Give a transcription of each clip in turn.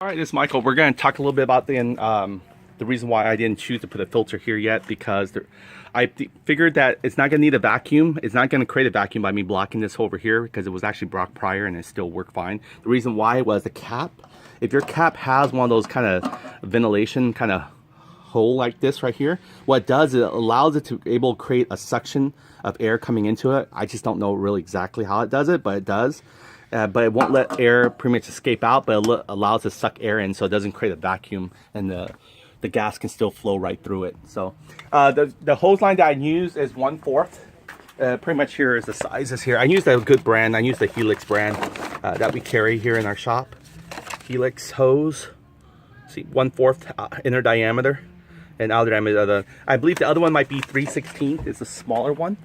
All right, this is Michael. We're going to talk a little bit about the reason why I didn't choose to put a filter here yet, because I figured that it's not going to need a vacuum. It's not going to create a vacuum by me blocking this over here, because it was actually blocked prior and it still worked fine. The reason why was the cap. If your cap has one of those kind of ventilation kind of hole like this right here, what it does is it allows it to able to create a suction of air coming into it. I just don't know really exactly how it does it, but it does. But it won't let air pretty much escape out, but it allows it to suck air in, so it doesn't create a vacuum, and the gas can still flow right through it. So the hose line that I use is 1/4. Pretty much here is the sizes here. I use a good brand. I use the Helix brand that we carry here in our shop. Helix hose. See, 1/4 inner diameter and outer diameter. I believe the other one might be 3/16. It's a smaller one.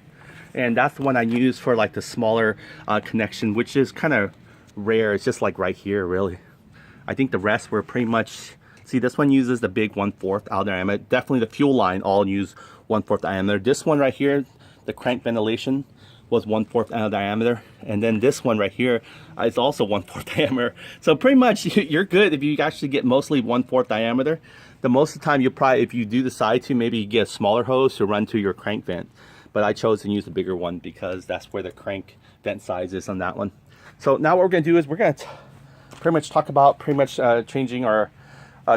And that's the one I use for like the smaller connection, which is kind of rare. It's just like right here, really. I think the rest were pretty much, see, this one uses the big 1/4 outer diameter. Definitely the fuel line all use 1/4 diameter. This one right here, the crank ventilation, was 1/4 outer diameter. And then this one right here is also 1/4 diameter. So pretty much you're good if you actually get mostly 1/4 diameter. The most of the time you'll probably, if you do decide to, maybe get a smaller hose to run to your crank vent. But I chose to use the bigger one because that's where the crank vent size is on that one. So now what we're going to do is we're going to pretty much talk about changing our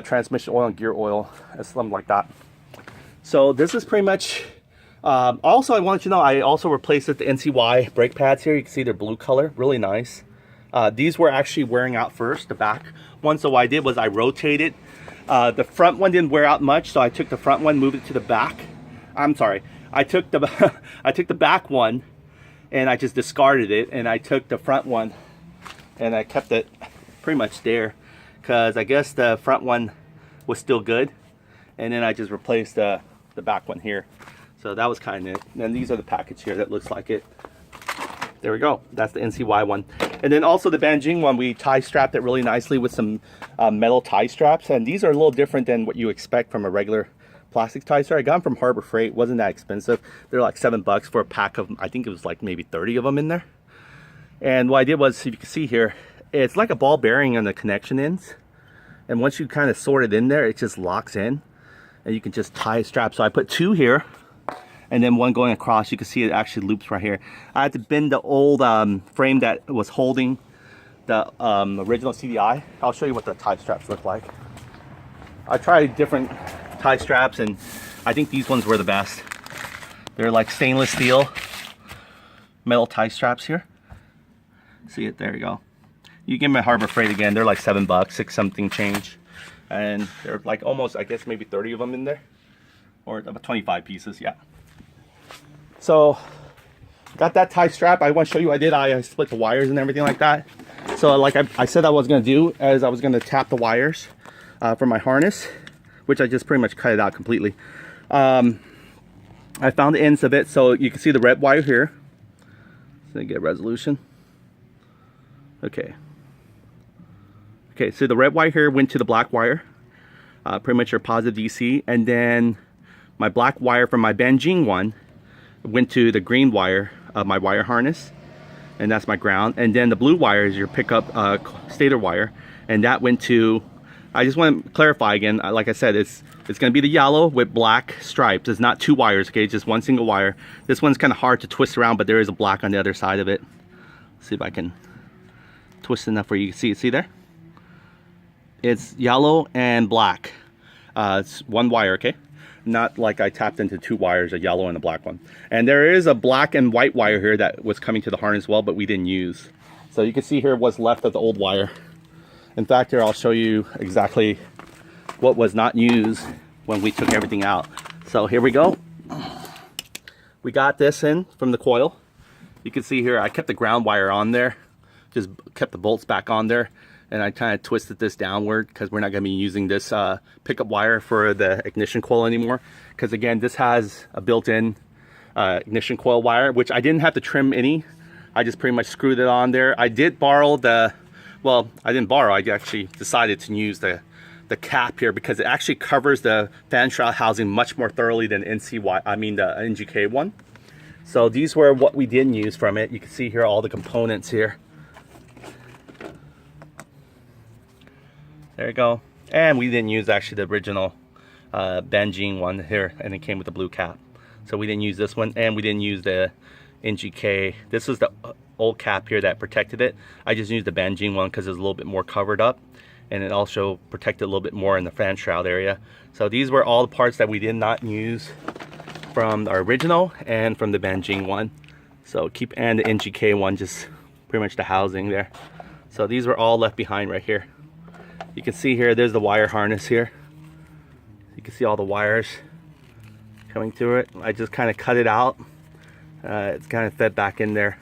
transmission oil and gear oil, something like that. So this is pretty much, also I want you to know, I also replaced the NCY brake pads here. You can see they're blue color, really nice. These were actually wearing out first, the back one. So what I did was I rotated. The front one didn't wear out much, so I took the front one, moved it to the back. I'm sorry. I took the back one and I just discarded it, and I took the front one and I kept it pretty much there because I guess the front one was still good, and then I just replaced the back one here. So that was kind of it. And these are the package here that looks like it. There we go. That's the NCY one. And then also the Jing one, we tie strapped it really nicely with some metal tie straps, and these are a little different than what you expect from a regular plastic tie strap. I got them from Harbor Freight. Wasn't that expensive. They're like $7 for a pack of, I think it was like maybe 30 of them in there. And what I did was, if you can see here, it's like a ball bearing on the connection ends, and once you kind of sort it in there, it just locks in and you can just tie a strap. So I put two here and then one going across. You can see it actually loops right here. I had to bend the old frame that was holding the original CDI. I'll show you what the tie straps look like. I tried different tie straps, and I think these ones were the best. They're like stainless steel metal tie straps here. See it? There you go. You get them at Harbor Freight again. They're like $7, 6 something change, and they're like almost, I guess maybe 30 of them in there, or about 25 pieces. Yeah. So got that tie strap. I want to show you. I split the wires and everything like that. So like I said I was going to do, as I was going to tap the wires for my harness, which I just pretty much cut it out completely. I found the ends of it, so you can see the red wire here. So get resolution. Okay, so the red wire here went to the black wire, pretty much your positive DC, and then my black wire from my Jing one went to the green wire of my wire harness, and that's my ground. And then the blue wire is your pickup stator wire, and that went to, I just want to clarify again, like I said, it's going to be the yellow with black stripes. It's not two wires, okay? It's just one single wire. This one's kind of hard to twist around, but there is a black on the other side of it. Let's see if I can twist enough where you can see it. See there? It's yellow and black. It's one wire, okay? Not like I tapped into two wires, a yellow and a black one. And there is a black and white wire here that was coming to the harness as well, but we didn't use. So you can see here what's left of the old wire. In fact, here I'll show you exactly what was not used when we took everything out. So here we go. We got this in from the coil. You can see here I kept the ground wire on there, just kept the bolts back on there, and I kind of twisted this downward because we're not going to be using this pickup wire for the ignition coil anymore. Because again, this has a built-in ignition coil wire, which I didn't have to trim any. I just pretty much screwed it on there. I did borrow well, I didn't borrow, I actually decided to use the cap here because it actually covers the fan shroud housing much more thoroughly than the NGK one. So these were what we didn't use from it. You can see here all the components here. There you go. And we didn't use actually the original Jing one here, and it came with the blue cap. So we didn't use this one, and we didn't use the NGK. This was the old cap here that protected it. I just used the Jing one because it was a little bit more covered up, and it also protected a little bit more in the fan shroud area. So these were all the parts that we did not use from our original and from the Jing one. So and the NGK one, just pretty much the housing there. So these were all left behind right here. You can see here, there's the wire harness here. You can see all the wires coming through it. I just kind of cut it out. It's kind of fed back in there.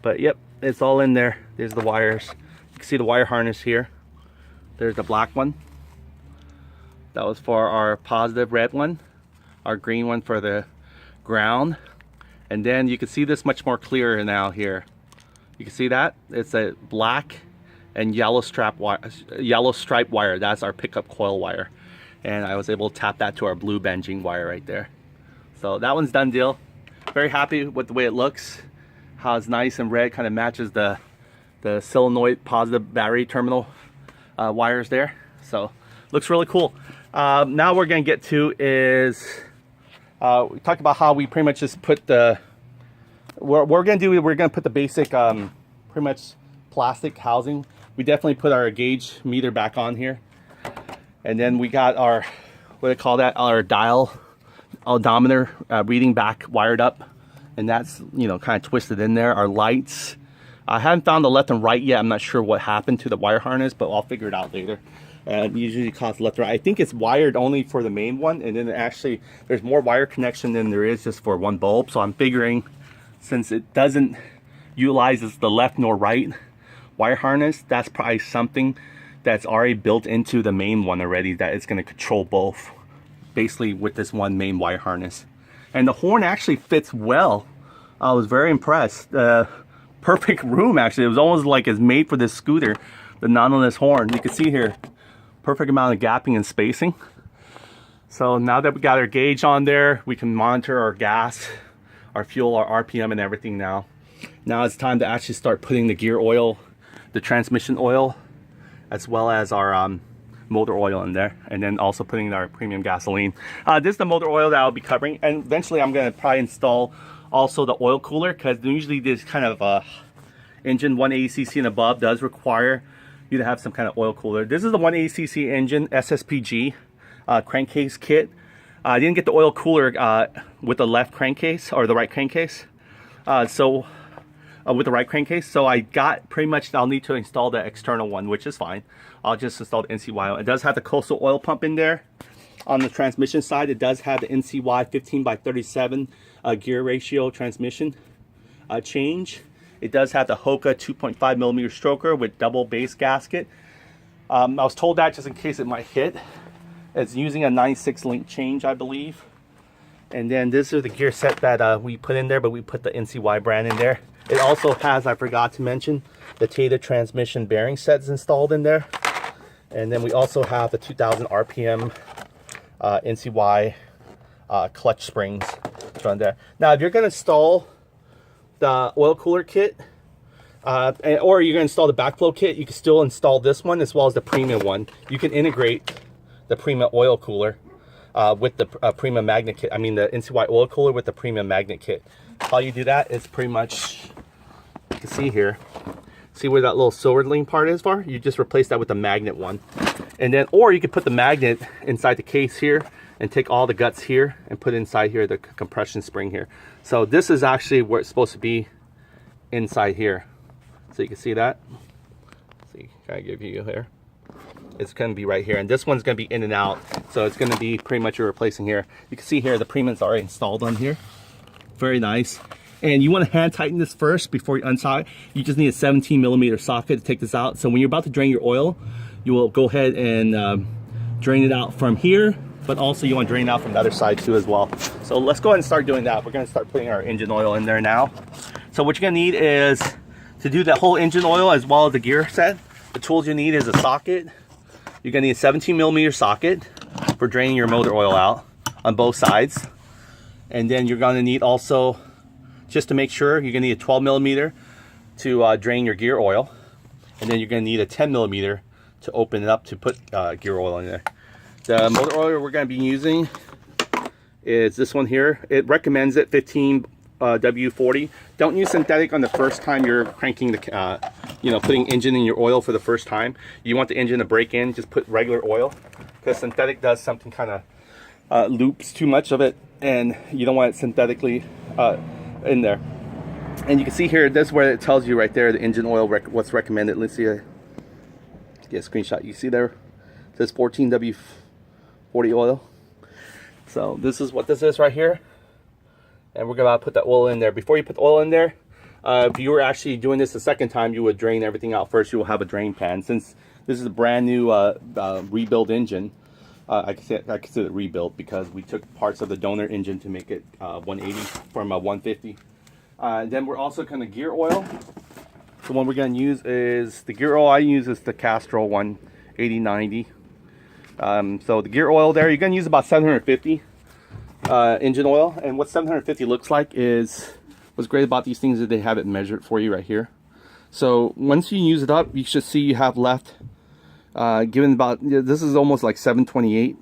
But yep, it's all in there. There's the wires. You can see the wire harness here. There's the black one. That was for our positive red one. Our green one for the ground. And then you can see this much more clearer now here. You can see that? It's a black and yellow stripe wire. That's our pickup coil wire. And I was able to tap that to our blue Jing wire right there. So that one's done deal. Very happy with the way it looks. How it's nice and red, kind of matches the solenoid positive battery terminal wires there. So looks really cool. Now we're gonna get to is we talked about how we pretty much just put the we're gonna put the basic pretty much plastic housing. We definitely put our gauge meter back on here, and then we got our, what do they call that, our dial odometer reading back wired up, and that's, you know, kind of twisted in there. Our lights, I haven't found the left and right yet. I'm not sure what happened to the wire harness, but I'll figure it out later. Usually costs left and right. I think it's wired only for the main one, and then actually there's more wire connection than there is just for one bulb. So I'm figuring, since it doesn't utilize the left nor right wire harness, that's probably something that's already built into the main one already, that it's going to control both basically with this one main wire harness. And the horn actually fits well. I was very impressed. Perfect room, actually. It was almost like it's made for this scooter, the non-less horn. You can see here, perfect amount of gapping and spacing. So now that we got our gauge on there, we can monitor our gas, our fuel, our RPM and everything now. Now it's time to actually start putting the gear oil, the transmission oil, as well as our motor oil in there, and then also putting our premium gasoline. This is the motor oil that I'll be covering, and eventually I'm going to probably install also the oil cooler, because usually this kind of engine 180cc and above does require you to have some kind of oil cooler. This is the 180cc engine SSPG crankcase kit. I didn't get the oil cooler with the left crankcase or the right crankcase. With the right crankcase, so I got pretty much, I'll need to install the external one, which is fine. I'll just install the NCY. It does have the coastal oil pump in there. On the transmission side, it does have the NCY 15/37 gear ratio transmission change. It does have the Hoka 2.5 millimeter stroker with double base gasket. I was told that just in case it might hit. It's using a 96 link change, I believe. And then this is the gear set that we put in there, but we put the NCY brand in there. It also has, I forgot to mention, the Tata transmission bearing sets installed in there. And then we also have the 2000 RPM NCY clutch springs on there. Now, if you're going to install the oil cooler kit, or you're going to install the backflow kit, you can still install this one as well as the premium one. You can integrate the premium oil cooler with the premium magnet kit. I mean, the NCY oil cooler with the premium magnet kit. How you do that is pretty much, you can see here, see where that little silver link part is for? You just replace that with the magnet one. And then, or you could put the magnet inside the case here and take all the guts here and put inside here the compression spring here. So this is actually where it's supposed to be, inside here. So you can see that. See, can I give you here? It's going to be right here, and this one's going to be in and out, so it's going to be pretty much you're replacing here. You can see here the premium's already installed on here. Very nice. And you want to hand tighten this first before you unsocket. You just need a 17 millimeter socket to take this out. So when you're about to drain your oil, you will go ahead and drain it out from here, but also you want to drain it out from the other side too as well. So let's go ahead and start doing that. We're going to start putting our engine oil in there now. So what you're going to need is, to do that whole engine oil as well as the gear set, the tools you need is a socket. You're going to need a 17 millimeter socket for draining your motor oil out on both sides. And then you're going to need also, just to make sure, you're going to need a 12 millimeter to drain your gear oil. And then you're going to need a 10 millimeter to open it up to put gear oil in there. The motor oil we're going to be using is this one here. It recommends it 15 W40. Don't use synthetic on the first time you're cranking the you know, putting engine in your oil for the first time. You want the engine to break in, just put regular oil, because synthetic does something kind of loops too much of it, and you don't want it synthetically in there. And you can see here, this is where it tells you right there the engine oil what's recommended. Let's see, get a screenshot. You see there, it says 14 W40 oil. So this is what this is right here, and we're gonna put the oil in there. Before you put the oil in there, if you were actually doing this the second time, you would drain everything out first. You will have a drain pan. Since this is a brand new rebuild engine, I consider it rebuilt because we took parts of the donor engine to make it 180 from a 150. Then we're also going to gear oil. The one we're going to use is, the gear oil I use is the Castrol 180/90. So the gear oil there, you're going to use about 750 engine oil. And what 750 looks like is, what's great about these things is they have it measured for you right here. So once you use it up, you should see you have left, given about, this is almost like 728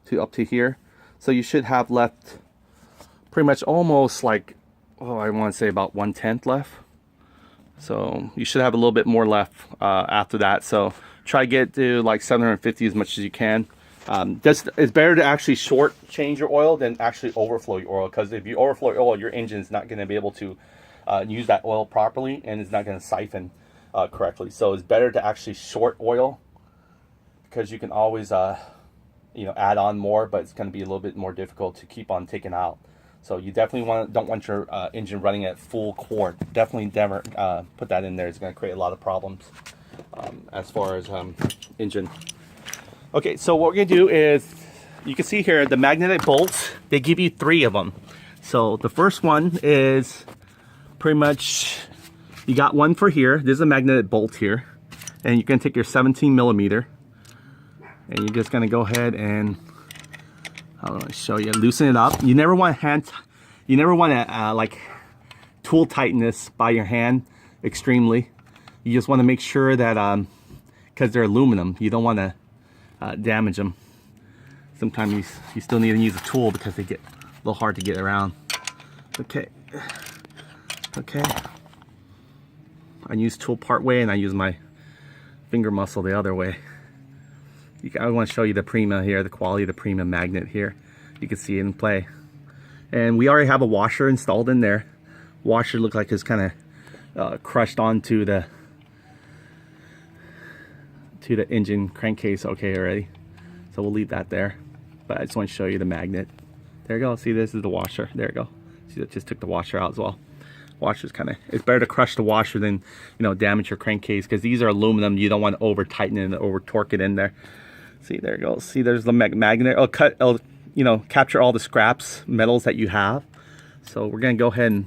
to up to here. So you should have left pretty much almost like, oh, I want to say about 1/10 left. So you should have a little bit more left after that. So try to get to like 750 as much as you can. It's better to actually short change your oil than actually overflow your oil, because if you overflow your oil, your engine is not going to be able to use that oil properly, and it's not going to siphon correctly. So it's better to actually short oil, because you can always you know, add on more, but it's going to be a little bit more difficult to keep on taking out. So you definitely don't want your engine running at full quart. Definitely never put that in there. It's going to create a lot of problems as far as engine. Okay, so what we're going to do is, you can see here the magnetic bolts, they give you 3 of them. So the first one is pretty much, you got one for here. This is a magnetic bolt here. And you're going to take your 17 millimeter, and you're just going to go ahead and, I want to show you, loosen it up. You never want to like tool tighten this by your hand extremely. You just want to make sure that because they're aluminum, you don't want to damage them. Sometimes you still need to use a tool because they get a little hard to get around. Okay. I use tool part way, and I use my finger muscle the other way. I want to show you the Prima here, the quality of the Prima magnet here. You can see it in play. And we already have a washer installed in there. Washer looks like it's kind of crushed onto the engine crankcase okay already. So we'll leave that there. But I just want to show you the magnet. There you go. See, this is the washer. There you go. See, it just took the washer out as well. Washer's kind of, it's better to crush the washer than, you know, damage your crankcase, because these are aluminum. You don't want to over tighten it and over torque it in there. See, there you go. See, there's the magnet. It'll you know, capture all the scraps, metals that you have. So we're gonna go ahead and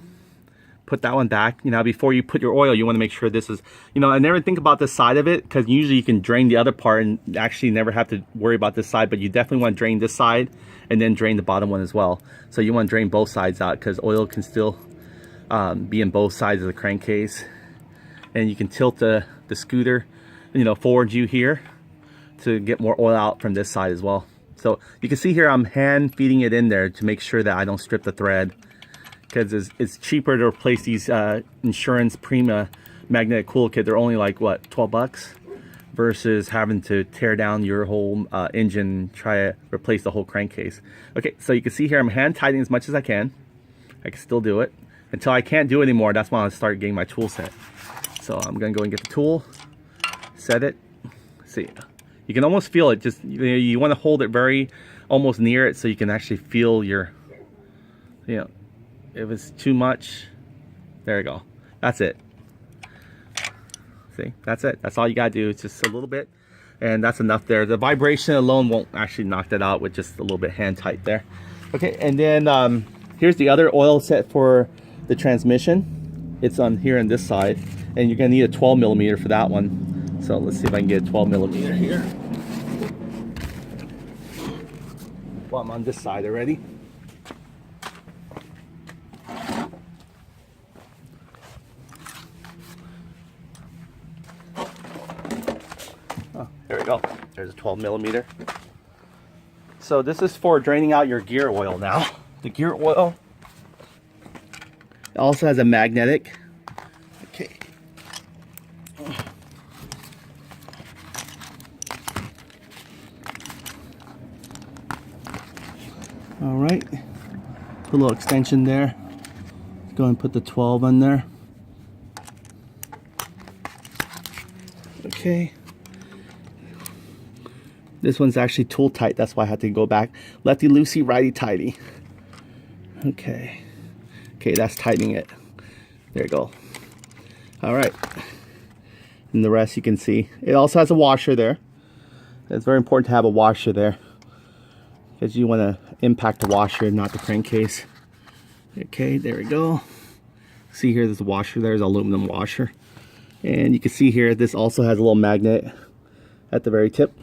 put that one back. You know, before you put your oil, you want to make sure this is, you know, I never think about the side of it, because usually you can drain the other part and actually never have to worry about this side, but you definitely want to drain this side and then drain the bottom one as well. So you want to drain both sides out, because oil can still be in both sides of the crankcase. And you can tilt the scooter, you know, forward you here to get more oil out from this side as well. So you can see here I'm hand feeding it in there to make sure that I don't strip the thread, because it's cheaper to replace these insurance Prima magnetic cool kit. They're only like, what, 12 bucks, versus having to tear down your whole engine, try to replace the whole crankcase. Okay, so you can see here I'm hand tightening as much as I can. I can still do it. Until I can't do it anymore, that's when I'll start getting my tool set. So I'm gonna go and get the tool, set it. See, you can almost feel it. Just, you want to hold it very almost near it so you can actually feel your, you know, if it's too much. There you go. That's it. See, that's it. That's all you gotta do. It's just a little bit, and that's enough there. The vibration alone won't actually knock that out with just a little bit hand tight there. Okay, and then here's the other oil set for the transmission. It's on here on this side, and you're gonna need a 12 millimeter for that one. So let's see if I can get a 12 millimeter here. Well, I'm on this side already. Oh, There's a 12 millimeter. So this is for draining out your gear oil now. The gear oil also has a magnetic. Okay. All right. Put a little extension there. Let's go and put the 12 on there. Okay. This one's actually tool tight, that's why I had to go back. Lefty loosey, righty tighty. Okay. Okay, that's tightening it. There you go. All right. And the rest you can see. It also has a washer there. It's very important to have a washer there, because you want to impact the washer, not the crankcase. Okay, there we go. See here, there's a washer there, there's an aluminum washer. And you can see here, this also has a little magnet at the very tip.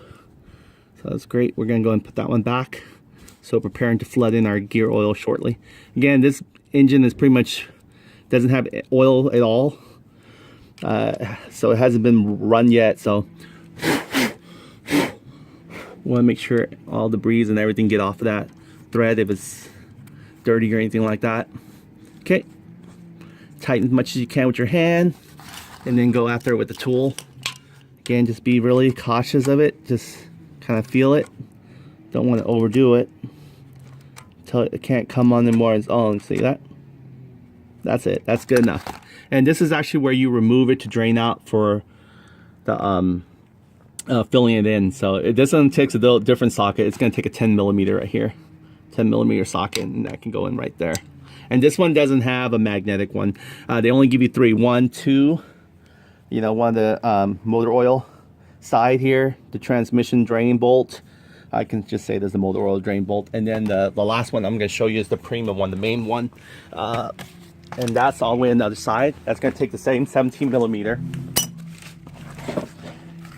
So that's great. We're gonna go and put that one back. So preparing to flood in our gear oil shortly. Again, this engine is pretty much, doesn't have oil at all. So it hasn't been run yet. So we wanna make sure all the debris and everything get off of that thread if it's dirty or anything like that. Okay, tighten as much as you can with your hand and then go after it with the tool. Again, just be really cautious of it. Just kind of feel it. Don't want to overdo it until it can't come on anymore on its own. See that? That's it. That's good enough. And this is actually where you remove it to drain out for the filling it in. So this one takes a different socket. It's going to take a 10 millimeter right here. 10 millimeter socket, and that can go in right there. And this one doesn't have a magnetic one. They only give you 3. 1, 2, you know, one of the motor oil side here, the transmission drain bolt. I can just say there's a motor oil drain bolt. And then the last one I'm going to show you is the premium one, the main one. And that's all the way on the other side. That's going to take the same 17 millimeter.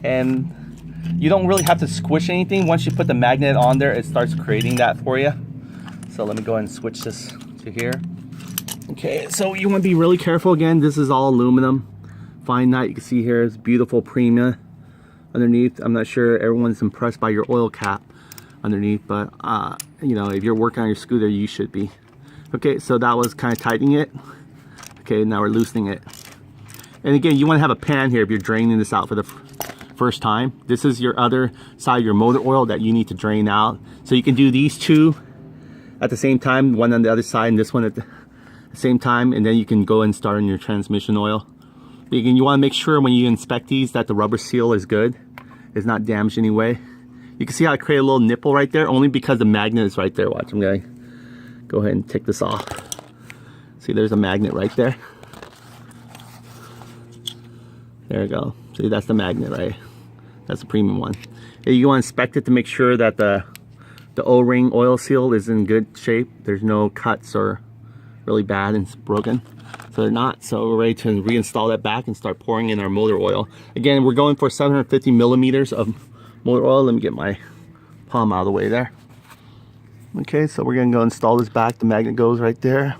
And you don't really have to squish anything. Once you put the magnet on there, it starts creating that for you. So let me go ahead and switch this to here. Okay, so you want to be really careful. Again, this is all aluminum. Fine nut. You can see here is beautiful premium underneath. I'm not sure everyone's impressed by your oil cap underneath, but you know, if you're working on your scooter, you should be. Okay, so that was kind of tightening it. Okay, now we're loosening it. And again, you want to have a pan here if you're draining this out for the first time. This is your other side of your motor oil that you need to drain out. So you can do these two at the same time, one on the other side and this one at the same time, and then you can go and start on your transmission oil. Again, you want to make sure when you inspect these that the rubber seal is good, it's not damaged anyway. You can see how I create a little nipple right there, only because the magnet is right there. Watch, I'm going to go ahead and take this off. See, there's a magnet right there. There we go. See, that's the magnet, right? That's the premium one. You want to inspect it to make sure that the O-ring oil seal is in good shape. There's no cuts or really bad and it's broken. So they're not. So we're ready to reinstall that back and start pouring in our motor oil. Again, we're going for 750 millimeters of motor oil. Let me get my palm out of the way there. Okay, so we're gonna go install this back. The magnet goes right there.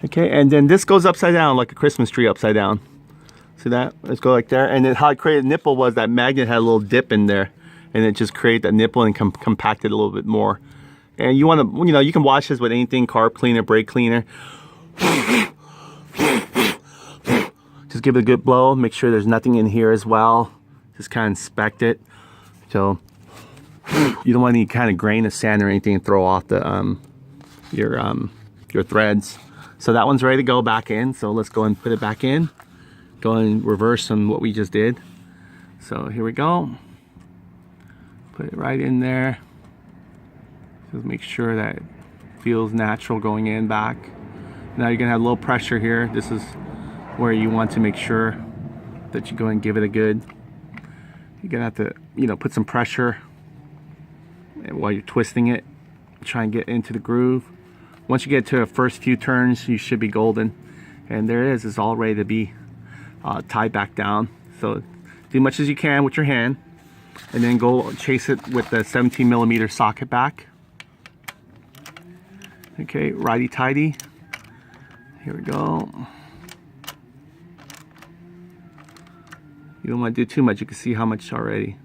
Okay, and then this goes upside down like a Christmas tree upside down. See that? Let's go like there. And then how I created a nipple was that magnet had a little dip in there, and it just created that nipple and compact it a little bit more. And you want to, you know, you can wash this with anything, carb cleaner, brake cleaner. Just give it a good blow. Make sure there's nothing in here as well. Just kind of inspect it. So you don't want any kind of grain of sand or anything to throw off the your threads. So that one's ready to go back in. So let's go and put it back in. Go and reverse on what we just did. So here we go. Put it right in there. Just make sure that it feels natural going in back. Now you're gonna have a little pressure here. This is where you want to make sure that you go and give it a good. You're gonna have to, you know, put some pressure while you're twisting it. Try and get into the groove. Once you get to the first few turns, you should be golden. And there it is. It's all ready to be tied back down. So do as much as you can with your hand, and then go chase it with the 17 millimeter socket back. Okay, righty tighty. Here we go. You don't want to do too much. You can see how much already.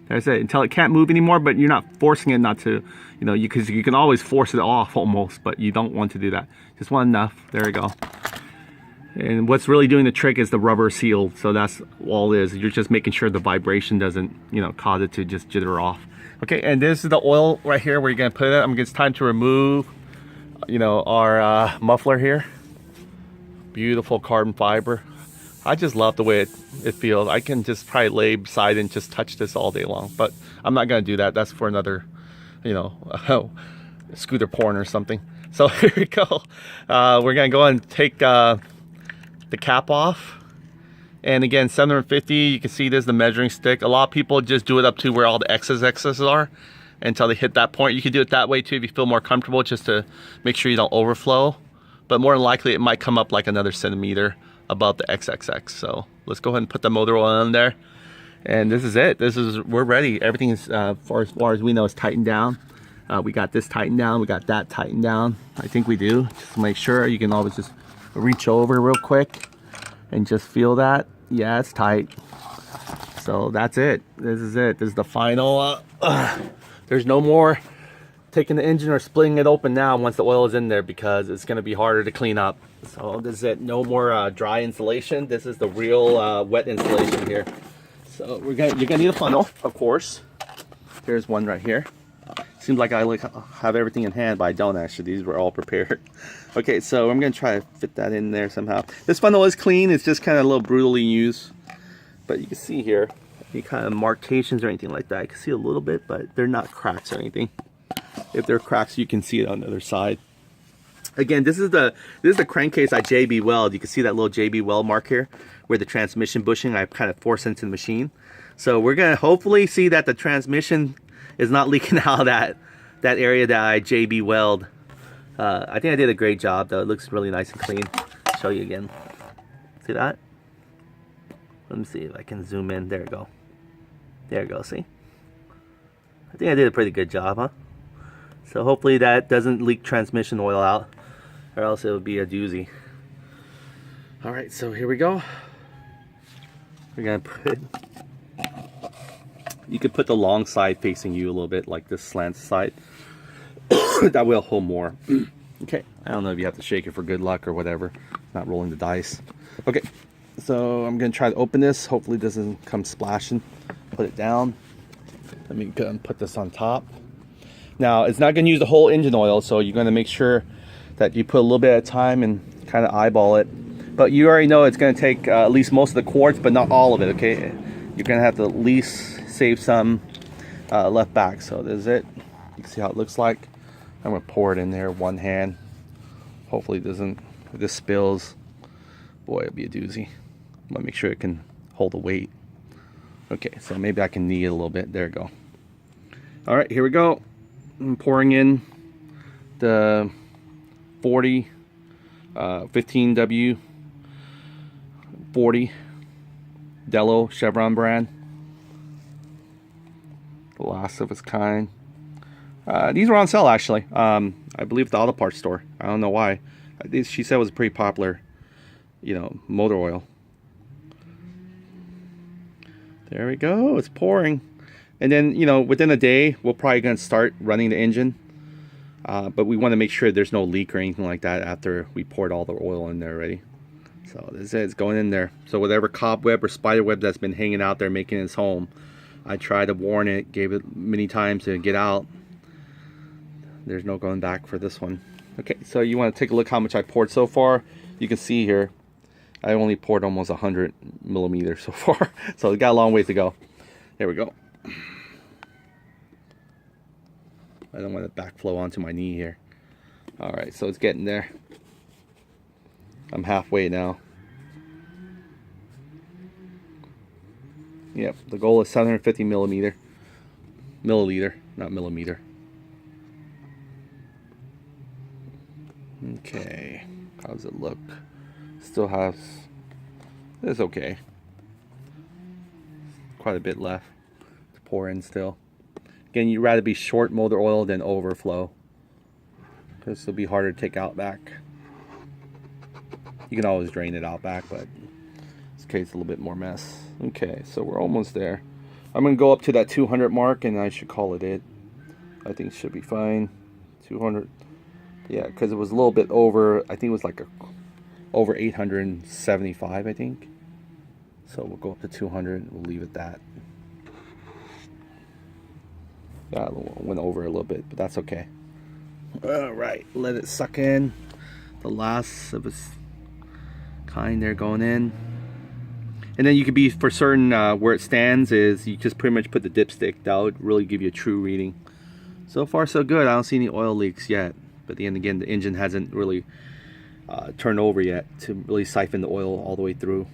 Like I said, until it can't move anymore, but you're not forcing it not to, you know, because you can always force it off almost, but you don't want to do that. Just want enough. There we go. And what's really doing the trick is the rubber seal. So that's all it is. You're just making sure the vibration doesn't, you know, cause it to just jitter off. Okay, and this is the oil right here where you're gonna put it. It's time to remove, you know, our muffler here. Beautiful carbon fiber. I just love the way it feels. I can just probably lay beside and just touch this all day long, but I'm not gonna do that. That's for another, you know, scooter porn or something. So here we go. We're gonna go and take the cap off. And again, 750, you can see there's the measuring stick. A lot of people just do it up to where all the X's are until they hit that point. You can do it that way too if you feel more comfortable, just to make sure you don't overflow. But more than likely, it might come up like another centimeter above the XXX. So let's go ahead and put the motor oil in there. And this is it. We're ready. Everything is, as far as we know, is tightened down. We got this tightened down. We got that tightened down. I think we do. Just to make sure, you can always just reach over real quick and just feel that. Yeah, it's tight. So that's it. This is it. This is the final. There's no more taking the engine or splitting it open now once the oil is in there, because it's going to be harder to clean up. So this is it. No more dry installation. This is the real wet installation here. So you're gonna need a funnel, of course. Here's one right here. Seems like I have everything in hand, but I don't actually. These were all prepared. Okay, so I'm gonna try to fit that in there somehow. This funnel is clean. It's just kind of a little brutally used, but you can see here any kind of markations or anything like that. I can see a little bit, but they're not cracks or anything. If they're cracks, you can see it on the other side. Again, this is the crankcase I JB weld. You can see that little JB weld mark here where the transmission bushing I kind of forced into the machine. So we're gonna hopefully see that the transmission is not leaking out of that area that I JB weld. I think I did a great job though. It looks really nice and clean. I'll show you again. See that? Let me see if I can zoom in. There we go. There we go, see? I think I did a pretty good job, huh? So hopefully that doesn't leak transmission oil out, or else it would be a doozy. Alright, so here we go. We're gonna put, you could put the long side facing you a little bit, like this slant side. That will hold more. Okay, I don't know if you have to shake it for good luck or whatever. Not rolling the dice. Okay, so I'm gonna try to open this. Hopefully it doesn't come splashing. Put it down. Let me go and put this on top. Now it's not gonna use the whole engine oil, so you're gonna make sure that you put a little bit at a time and kind of eyeball it. But you already know it's gonna take at least most of the quarts, but not all of it, okay? You're gonna have to at least save some left back. So this is it. You can see how it looks like. I'm gonna pour it in there one hand. Hopefully it doesn't, if this spills, boy, it'll be a doozy. I'm gonna make sure it can hold the weight. Okay, so maybe I can knee it a little bit. There we go. All right, here we go. I'm pouring in the 40 15W 40 Dello Chevron brand, the last of its kind. These were on sale actually. I believe at the auto parts store. I don't know why. She said it was pretty popular, you know, motor oil. There we go. It's pouring. And then, you know, within a day, we're probably going to start running the engine. But we want to make sure there's no leak or anything like that after we poured all the oil in there already. So this is it. It's going in there. So whatever cobweb or spider web that's been hanging out there making its home, I tried to warn it, gave it many times to get out. There's no going back for this one. Okay, so you want to take a look how much I poured so far. You can see here, I only poured almost 100 millimeters so far. So it got a long ways to go. There we go. I don't want to backflow onto my knee here. Alright, so it's getting there. I'm halfway now. Yep, the goal is 750 milliliter, not millimeter. Okay, how does it look? Still has, it's okay. Quite a bit left to pour in still. Again, you'd rather be short motor oil than overflow, because it'll be harder to take out back. You can always drain it out back, but it's Okay, it's a little bit more mess. Okay, so we're almost there. I'm gonna go up to that 200 mark and I should call it. I think it should be fine. 200. Yeah, because it was a little bit over. I think it was like over 875, I think. So we'll go up to 200. We'll leave it that. That went over a little bit, but that's okay. All right, let it suck in. The last of its kind there going in. And then you could be for certain where it stands is you just pretty much put the dipstick. That would really give you a true reading. So far so good. I don't see any oil leaks yet. But then again, the engine hasn't really turned over yet to really siphon the oil all the way through.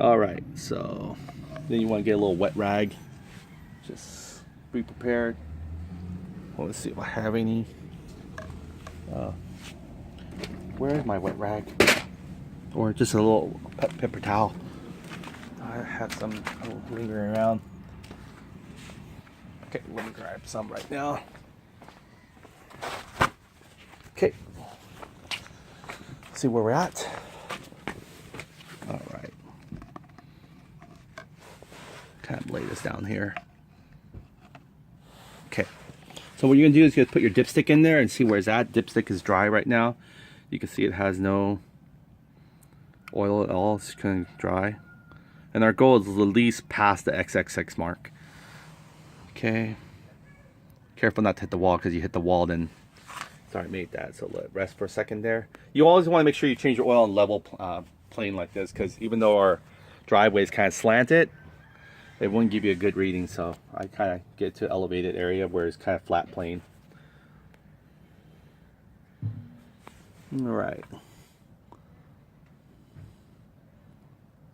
All right, so then you want to get a little wet rag. Just be prepared. Well, let's see if I have any. Where is my wet rag? Or just a little paper towel. I have some lingering around. Okay, let me grab some right now. Okay, see where we're at. All right, kind of lay this down here. Okay, so what you're gonna do is you're gonna put your dipstick in there and see where it's at. Dipstick is dry right now. You can see it has no oil at all. It's kind of dry, and our goal is at least past the XXX mark. Okay, careful not to hit the wall, because you hit the wall then. Sorry, I made that, so let it rest for a second there. You always want to make sure you change your oil on level plane like this, because even though our driveway is kind of slanted, it wouldn't give you a good reading. So I kind of get to elevated area where it's kind of flat plane. All right.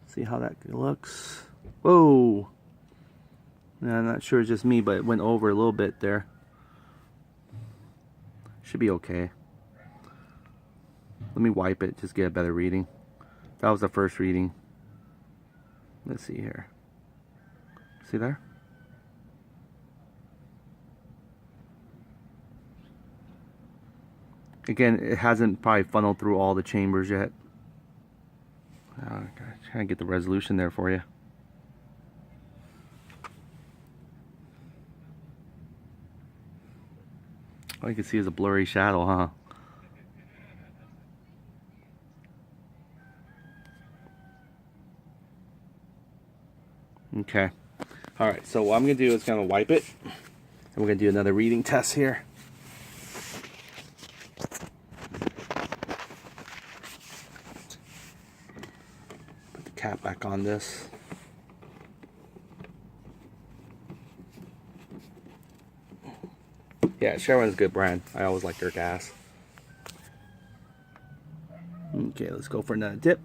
See how that looks. Whoa. Yeah, I'm not sure it's just me, but it went over a little bit there. Should be okay. Let me wipe it, just get a better reading. That was the first reading. Let's see here. See there? Again, it hasn't probably funneled through all the chambers yet. Trying to get the resolution there for you. All you can see is a blurry shadow, huh? Okay. All right, so what I'm gonna do is gonna wipe it, and we're gonna do another reading test here. Put the cap back on this. Yeah, Sherwin's a good brand. I always like their gas. Okay, let's go for another dip.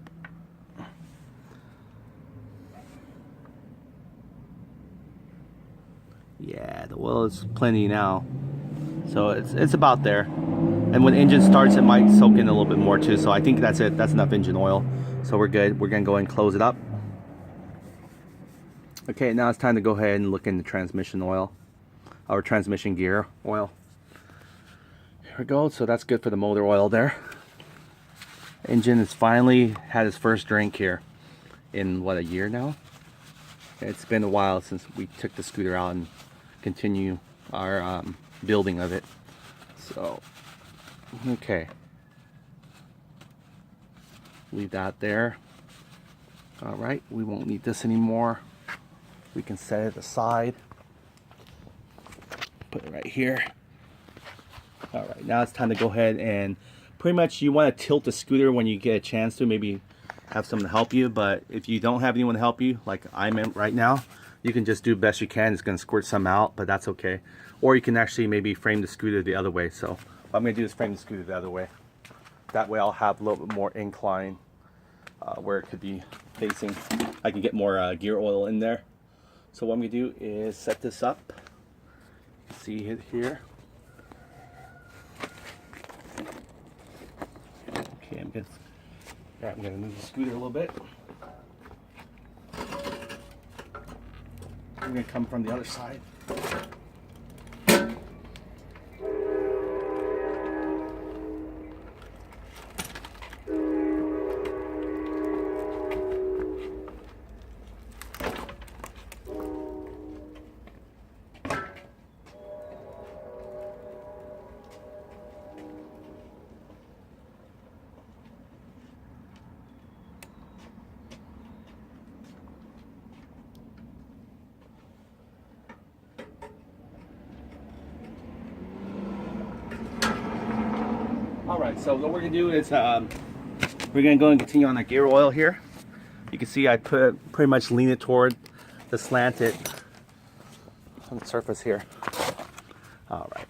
Yeah, the oil is plenty now. So it's about there. And when the engine starts, it might soak in a little bit more too. So I think that's it. That's enough engine oil. So we're good. We're gonna go and close it up. Okay, now it's time to go ahead and look in the transmission oil. Our transmission gear oil. Here we go. So that's good for the motor oil there. Engine has finally had its first drink here in what, a year now? It's been a while since we took the scooter out and continue our building of it. So okay, leave that there. All right, we won't need this anymore. We can set it aside. Put it right here. All right, now it's time to go ahead and pretty much you want to tilt the scooter when you get a chance to, maybe have someone to help you. But if you don't have anyone to help you, like I'm in right now, you can just do the best you can. It's going to squirt some out, but that's okay. Or you can actually maybe frame the scooter the other way. So what I'm going to do is frame the scooter the other way. That way I'll have a little bit more incline where it could be facing. I can get more gear oil in there. So what I'm going to do is set this up. See it here. Okay, I'm gonna move the scooter a little bit. I'm gonna come from the other side. So what we're gonna do is we're gonna go and continue on the gear oil here. You can see I pretty much lean it toward the slanted on the surface here. All right,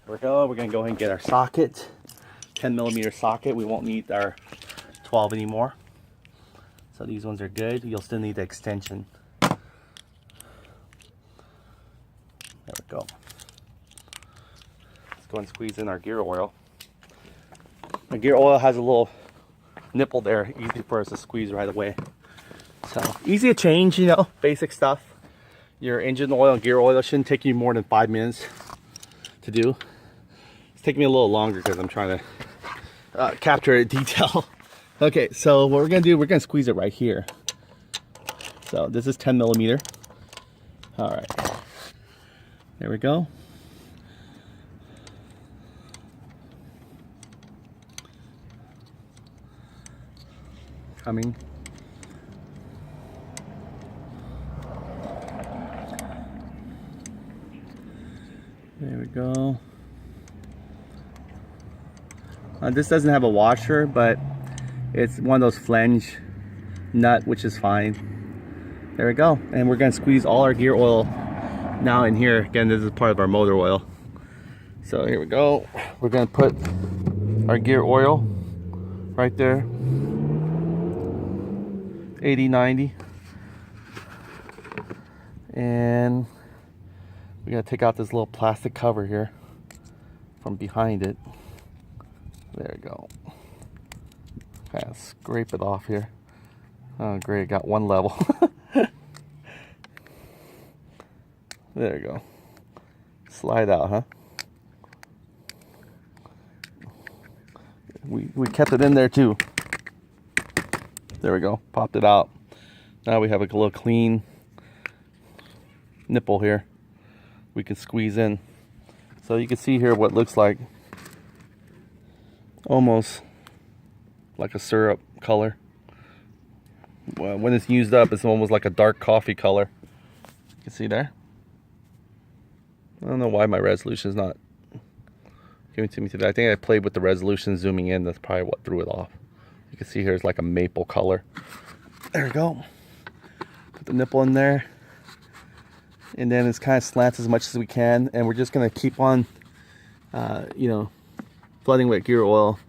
here we go. We're gonna go ahead and get our socket, 10mm socket. We won't need our 12 anymore. So these ones are good. You'll still need the extension. There we go. Let's go and squeeze in our gear oil. The gear oil has a little nipple there, easy for us to squeeze right away. So easy to change, you know, basic stuff. Your engine oil and gear oil shouldn't take you more than 5 minutes to do. It's taking me a little longer because I'm trying to capture a detail. Okay, so what we're gonna do, we're gonna squeeze it right here. So this is 10mm. All right, there we go. Coming. There we go. This doesn't have a washer, but it's one of those flange nut, which is fine. There we go. And we're gonna squeeze all our gear oil now in here. Again, this is part of our motor oil. So here we go. We're gonna put our gear oil right there. 80, 90. And we gotta take out this little plastic cover here from behind it. There we go. Kind of scrape it off here. Oh great, got one level. There you go. Slide out, huh? We kept it in there too. There we go, popped it out. Now we have a little clean nipple here we can squeeze in. So you can see here what looks like almost like a syrup color. When it's used up, it's almost like a dark coffee color. You can see there. I don't know why my resolution is not giving it to me today. I think I played with the resolution zooming in. That's probably what threw it off. You can see here it's like a maple color. There we go. Put the nipple in there. And then it's kind of slants as much as we can. And we're just going to keep on, you know, flooding with gear oil